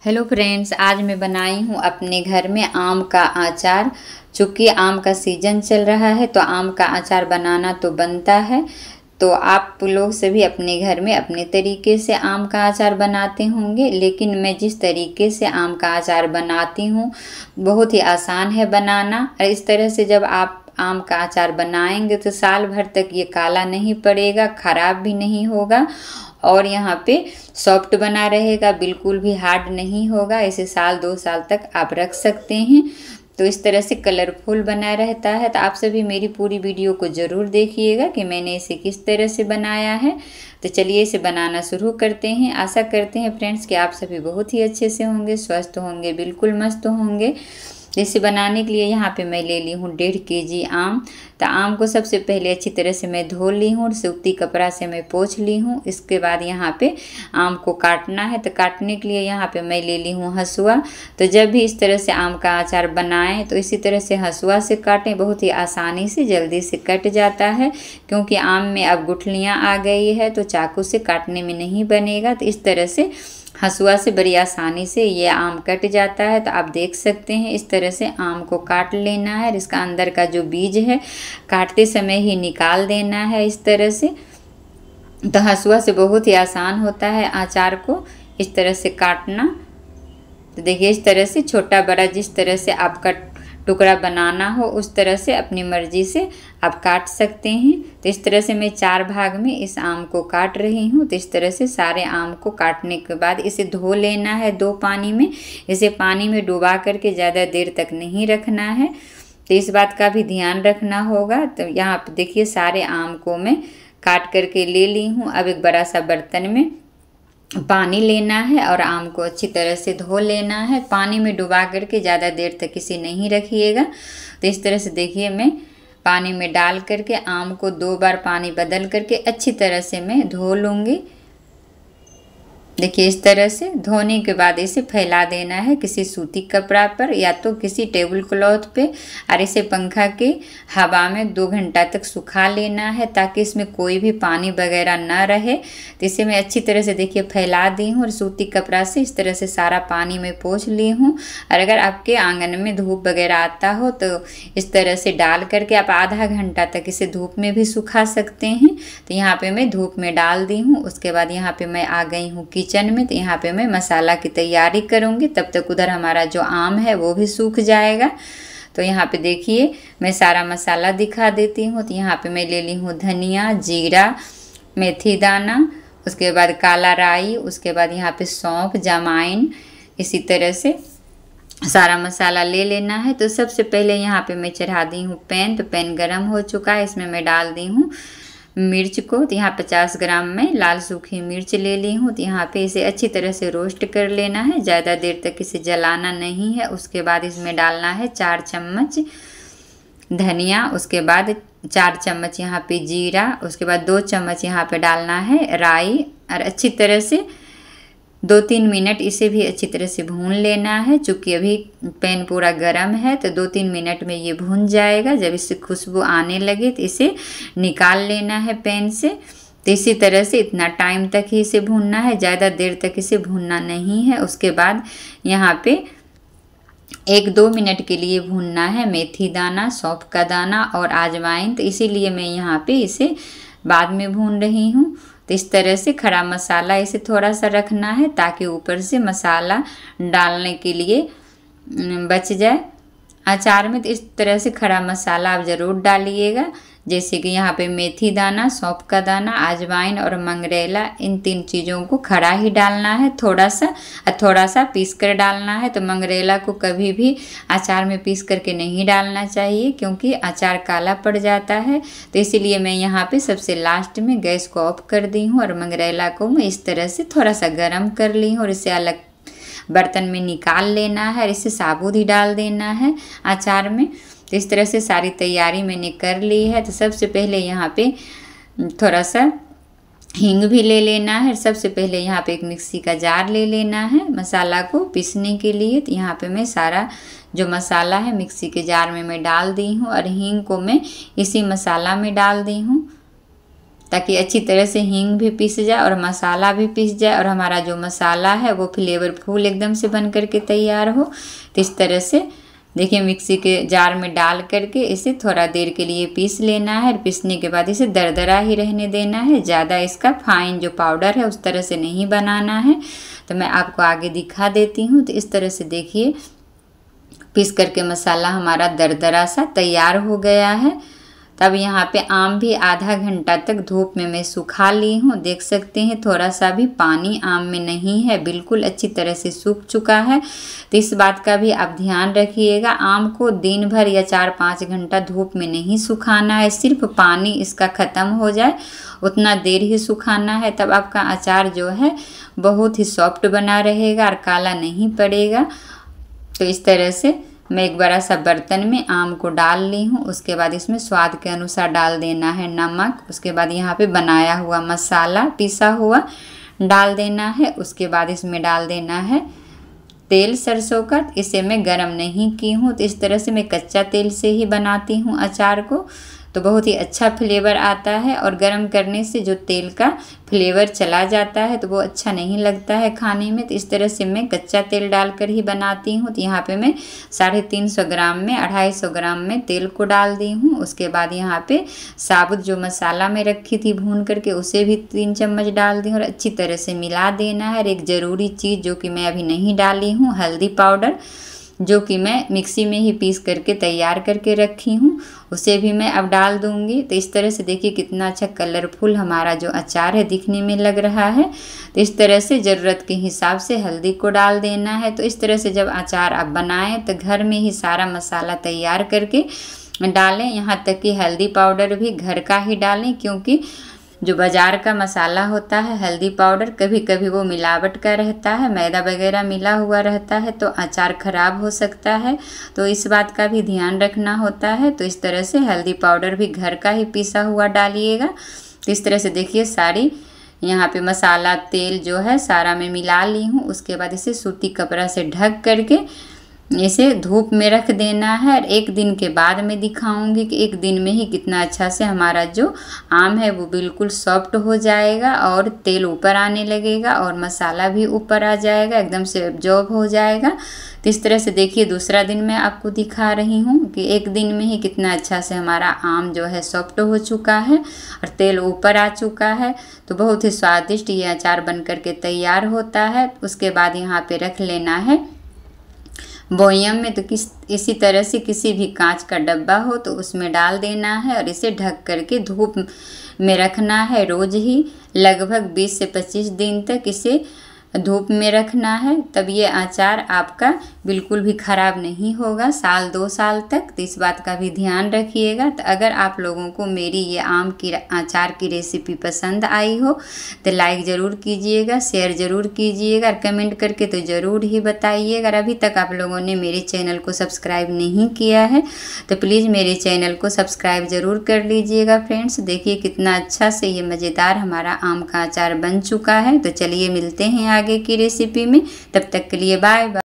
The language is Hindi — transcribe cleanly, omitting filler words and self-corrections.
हेलो फ्रेंड्स, आज मैं बनाई हूँ अपने घर में आम का अचार। चूँकि आम का सीज़न चल रहा है तो आम का अचार बनाना तो बनता है। तो आप लोग सभी अपने घर में अपने तरीके से आम का अचार बनाते होंगे, लेकिन मैं जिस तरीके से आम का अचार बनाती हूँ बहुत ही आसान है बनाना। और इस तरह से जब आप आम का अचार बनाएंगे तो साल भर तक ये काला नहीं पड़ेगा, ख़राब भी नहीं होगा और यहाँ पे सॉफ्ट बना रहेगा, बिल्कुल भी हार्ड नहीं होगा। इसे साल 2 साल तक आप रख सकते हैं। तो इस तरह से कलरफुल बना रहता है। तो आप सभी मेरी पूरी वीडियो को ज़रूर देखिएगा कि मैंने इसे किस तरह से बनाया है। तो चलिए इसे बनाना शुरू करते हैं। आशा करते हैं फ्रेंड्स कि आप सभी बहुत ही अच्छे से होंगे, स्वस्थ होंगे, बिल्कुल मस्त होंगे। इसे बनाने के लिए यहाँ पे मैं ले ली हूँ 1.5 kg आम। तो आम को सबसे पहले अच्छी तरह से मैं धो ली हूँ और सूती कपड़ा से मैं पोंछ ली हूँ। इसके बाद यहाँ पे आम को काटना है। तो काटने के लिए यहाँ पे मैं ले ली हूँ हंसुआ। तो जब भी इस तरह से आम का अचार बनाएं तो इसी तरह से हंसुआ से काटें, बहुत ही आसानी से जल्दी से कट जाता है। क्योंकि आम में अब गुठलियाँ आ गई है तो चाकू से काटने में नहीं बनेगा। तो इस तरह से हंसुआ से बड़ी आसानी से ये आम कट जाता है। तो आप देख सकते हैं इस तरह से आम को काट लेना है। इसका अंदर का जो बीज है काटते समय ही निकाल देना है इस तरह से। तो हंसुआ से बहुत ही आसान होता है अचार को इस तरह से काटना। तो देखिए इस तरह से छोटा बड़ा जिस तरह से आपका टुकड़ा बनाना हो उस तरह से अपनी मर्जी से आप काट सकते हैं। तो इस तरह से मैं 4 भाग में इस आम को काट रही हूँ। तो इस तरह से सारे आम को काटने के बाद इसे धो लेना है 2 पानी में। इसे पानी में डुबा करके ज़्यादा देर तक नहीं रखना है। तो इस बात का भी ध्यान रखना होगा। तो यहाँ पे देखिए सारे आम को मैं काट करके ले ली हूँ। अब एक बड़ा सा बर्तन में पानी लेना है और आम को अच्छी तरह से धो लेना है। पानी में डुबा करके ज़्यादा देर तक इसे नहीं रखिएगा। तो इस तरह से देखिए मैं पानी में डाल करके आम को 2 बार पानी बदल करके अच्छी तरह से मैं धो लूँगी। देखिए इस तरह से धोने के बाद इसे फैला देना है किसी सूती कपड़ा पर या तो किसी टेबल क्लॉथ पे और इसे पंखा के हवा में 2 घंटा तक सुखा लेना है ताकि इसमें कोई भी पानी वगैरह ना रहे। तो इसे मैं अच्छी तरह से देखिए फैला दी हूँ और सूती कपड़ा से इस तरह से सारा पानी में पोंछ ली हूँ। और अगर आपके आंगन में धूप वगैरह आता हो तो इस तरह से डाल करके आप आधा घंटा तक इसे धूप में भी सुखा सकते हैं। तो यहाँ पर मैं धूप में डाल दी हूँ। उसके बाद यहाँ पर मैं आ गई हूँ किचन में। तो यहाँ पे मैं मसाला की तैयारी करूँगी, तब तक उधर हमारा जो आम है वो भी सूख जाएगा। तो यहाँ पे देखिए मैं सारा मसाला दिखा देती हूँ। तो यहाँ पे मैं ले ली हूँ धनिया, जीरा, मेथी दाना, उसके बाद काला राई, उसके बाद यहाँ पे सौंफ, जमाइन, इसी तरह से सारा मसाला ले लेना है। तो सबसे पहले यहाँ पे मैं चढ़ा दी हूँ पैन। तो पैन गरम हो चुका है, इसमें मैं डाल दी हूँ मिर्च को। तो यहाँ 50 ग्राम में लाल सूखी मिर्च ले ली हूँ। तो यहाँ पे इसे अच्छी तरह से रोस्ट कर लेना है, ज़्यादा देर तक इसे जलाना नहीं है। उसके बाद इसमें डालना है 4 चम्मच धनिया, उसके बाद 4 चम्मच यहाँ पे जीरा, उसके बाद 2 चम्मच यहाँ पे डालना है राई और अच्छी तरह से 2-3 मिनट इसे भी अच्छी तरह से भून लेना है। चूँकि अभी पैन पूरा गर्म है तो 2-3 मिनट में ये भून जाएगा। जब इससे खुशबू आने लगे तो इसे निकाल लेना है पैन से। तो इसी तरह से इतना टाइम तक ही इसे भूनना है, ज़्यादा देर तक इसे भूनना नहीं है। उसके बाद यहाँ पे 1-2 मिनट के लिए भूनना है मेथी दाना, सौंफ का दाना और अजवाइन। तो इसीलिए मैं यहाँ पे इसे बाद में भून रही हूँ। तो इस तरह से खड़ा मसाला इसे थोड़ा सा रखना है ताकि ऊपर से मसाला डालने के लिए बच जाए अचार में। तो इस तरह से खड़ा मसाला आप ज़रूर डालिएगा, जैसे कि यहाँ पे मेथी दाना, सौंफ का दाना, अजवाइन और मंगरेला, इन 3 चीज़ों को खड़ा ही डालना है। थोड़ा सा पीस कर डालना है। तो मंगरेला को कभी भी अचार में पीस करके नहीं डालना चाहिए क्योंकि अचार काला पड़ जाता है। तो इसीलिए मैं यहाँ पे सबसे लास्ट में गैस को ऑफ कर दी हूँ और मंगरेला को मैं इस तरह से थोड़ा सा गर्म कर ली हूँ और इसे अलग बर्तन में निकाल लेना है और इसे साबुत ही डाल देना है अचार में। तो इस तरह से सारी तैयारी मैंने कर ली है। तो सबसे पहले यहाँ पे थोड़ा सा हींग भी ले लेना है। सबसे पहले यहाँ पे एक मिक्सी का जार ले लेना है मसाला को पीसने के लिए। तो यहाँ पे मैं सारा जो मसाला है मिक्सी के जार में मैं डाल दी हूँ और हींग को मैं इसी मसाला में डाल दी हूँ। ताकि अच्छी तरह से हींग भी पीस जाए और मसाला भी पीस जाए और हमारा जो मसाला है वो फ्लेवरफुल एकदम से बन करके तैयार हो। तो इस तरह से देखिए मिक्सी के जार में डाल करके इसे थोड़ा देर के लिए पीस लेना है। पीसने के बाद इसे दरदरा ही रहने देना है, ज़्यादा इसका फाइन जो पाउडर है उस तरह से नहीं बनाना है। तो मैं आपको आगे दिखा देती हूँ। तो इस तरह से देखिए पीस करके मसाला हमारा दरदरा सा तैयार हो गया है। तब यहाँ पे आम भी आधा घंटा तक धूप में मैं सुखा ली हूँ। देख सकते हैं थोड़ा सा भी पानी आम में नहीं है, बिल्कुल अच्छी तरह से सूख चुका है। तो इस बात का भी आप ध्यान रखिएगा, आम को दिन भर या 4-5 घंटा धूप में नहीं सुखाना है, सिर्फ पानी इसका ख़त्म हो जाए उतना देर ही सुखाना है। तब आपका अचार जो है बहुत ही सॉफ्ट बना रहेगा और काला नहीं पड़ेगा। तो इस तरह से मैं एक बड़ा सा बर्तन में आम को डाल ली हूँ। उसके बाद इसमें स्वाद के अनुसार डाल देना है नमक। उसके बाद यहाँ पे बनाया हुआ मसाला पीसा हुआ डाल देना है। उसके बाद इसमें डाल देना है तेल सरसों का। इसे मैं गरम नहीं की हूँ, तो इस तरह से मैं कच्चा तेल से ही बनाती हूँ अचार को, तो बहुत ही अच्छा फ्लेवर आता है। और गरम करने से जो तेल का फ्लेवर चला जाता है तो वो अच्छा नहीं लगता है खाने में। तो इस तरह से मैं कच्चा तेल डालकर ही बनाती हूँ। तो यहाँ पे मैं 350 ग्राम में 250 ग्राम में तेल को डाल दी हूँ। उसके बाद यहाँ पे साबुत जो मसाला मैं रखी थी भून करके उसे भी 3 चम्मच डाल दी और अच्छी तरह से मिला देना है। एक ज़रूरी चीज़ जो कि मैं अभी नहीं डाली हूँ, हल्दी पाउडर, जो कि मैं मिक्सी में ही पीस करके तैयार करके रखी हूँ, उसे भी मैं अब डाल दूँगी। तो इस तरह से देखिए कितना अच्छा कलरफुल हमारा जो अचार है दिखने में लग रहा है। तो इस तरह से ज़रूरत के हिसाब से हल्दी को डाल देना है। तो इस तरह से जब अचार आप बनाएं तो घर में ही सारा मसाला तैयार करके डालें, यहाँ तक कि हल्दी पाउडर भी घर का ही डालें, क्योंकि जो बाज़ार का मसाला होता है हल्दी पाउडर कभी कभी वो मिलावट का रहता है, मैदा वगैरह मिला हुआ रहता है, तो अचार ख़राब हो सकता है। तो इस बात का भी ध्यान रखना होता है। तो इस तरह से हल्दी पाउडर भी घर का ही पिसा हुआ डालिएगा। तो इस तरह से देखिए सारी यहाँ पे मसाला तेल जो है सारा मैं मिला ली हूँ। उसके बाद इसे सूती कपड़ा से ढक करके इसे धूप में रख देना है। और 1 दिन के बाद मैं दिखाऊंगी कि 1 दिन में ही कितना अच्छा से हमारा जो आम है वो बिल्कुल सॉफ्ट हो जाएगा और तेल ऊपर आने लगेगा और मसाला भी ऊपर आ जाएगा, एकदम से एब्जॉर्ब हो जाएगा। तो इस तरह से देखिए दूसरा दिन मैं आपको दिखा रही हूँ कि 1 दिन में ही कितना अच्छा से हमारा आम जो है सॉफ्ट हो चुका है और तेल ऊपर आ चुका है। तो बहुत ही स्वादिष्ट ये अचार बन करके तैयार होता है। उसके बाद यहाँ पे रख लेना है बोयम में। तो इसी तरह से किसी भी कांच का डब्बा हो तो उसमें डाल देना है और इसे ढक करके धूप में रखना है। रोज़ ही लगभग 20 से 25 दिन तक इसे धूप में रखना है, तब ये अचार आपका बिल्कुल भी ख़राब नहीं होगा 1-2 साल तक। तो इस बात का भी ध्यान रखिएगा। तो अगर आप लोगों को मेरी ये आम की अचार की रेसिपी पसंद आई हो तो लाइक ज़रूर कीजिएगा, शेयर ज़रूर कीजिएगा और कमेंट करके तो ज़रूर ही बताइएगा। अगर अभी तक आप लोगों ने मेरे चैनल को सब्सक्राइब नहीं किया है तो प्लीज़ मेरे चैनल को सब्सक्राइब ज़रूर कर लीजिएगा फ्रेंड्स। देखिए कितना अच्छा से ये मज़ेदार हमारा आम का अचार बन चुका है। तो चलिए मिलते हैं आगे की रेसिपी में, तब तक के लिए बाय बाय।